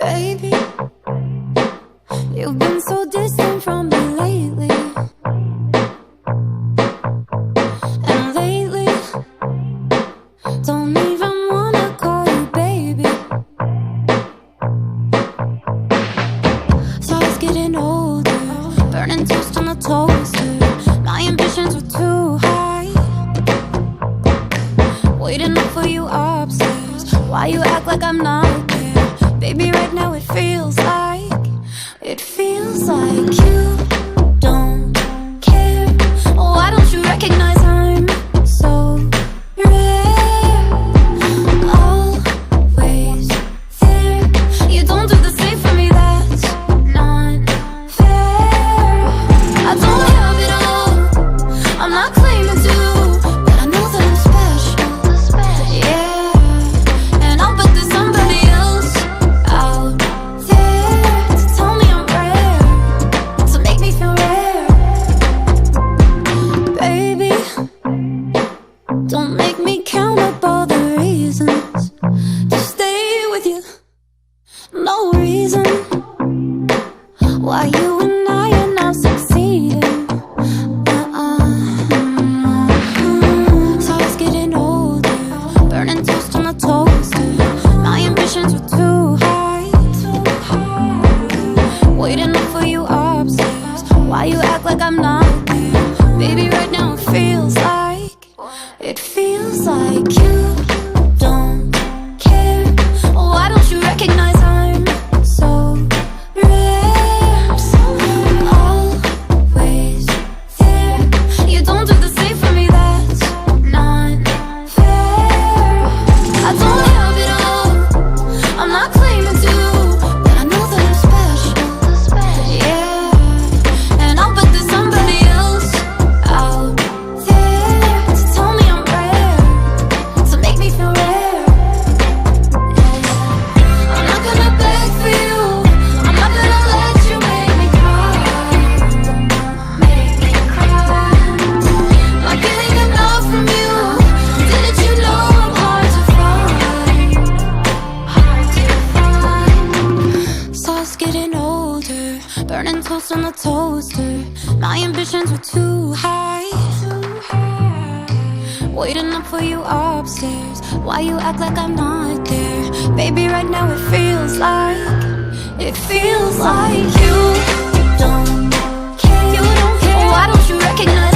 Baby, you've been so distant from me lately. And lately, don't even wanna call you baby. So I was getting older, burning toast on the toaster. My ambitions were too high, waiting up for you upstairs. Why you act like I'm not there? Baby, right now it feels like you don't care. Why don't you recognize I'm so rare? Always there. You don't do the same for me, that's not fair. I don't have it all, I'm not claiming to, but I know that I'm special. Yeah, and I'll bet there's somebody else out there to tell me I'm rare, to make me feel rare. Baby, don't make me count up all the reasons to stay with you. No reason why you and I are now succeeding. So I was getting older, burning toast on the toaster. My ambitions were too high, waiting up for you upstairs. Why you act like I'm not there? Baby, right now it feels like you don't care. Why don't you recognize I'm so rare? Always there. You don't do the same for me, that's not fair. I don't have it all, I'm not claiming to, but I know that I'm special. Yeah, and I'll bet there's somebody else out there to tell me I'm rare, to make me feel rare. I'm not gonna beg for you, I'm not gonna let you make me cry, make me cry. Not getting enough from you, didn't you know I'm hard to find, hard to find. So I was getting older, burning toast on the toaster. My ambitions were too high, waiting up for you upstairs. Why you act like I'm not there? Baby, right now it feels like you don't care. You don't care. Why don't you recognize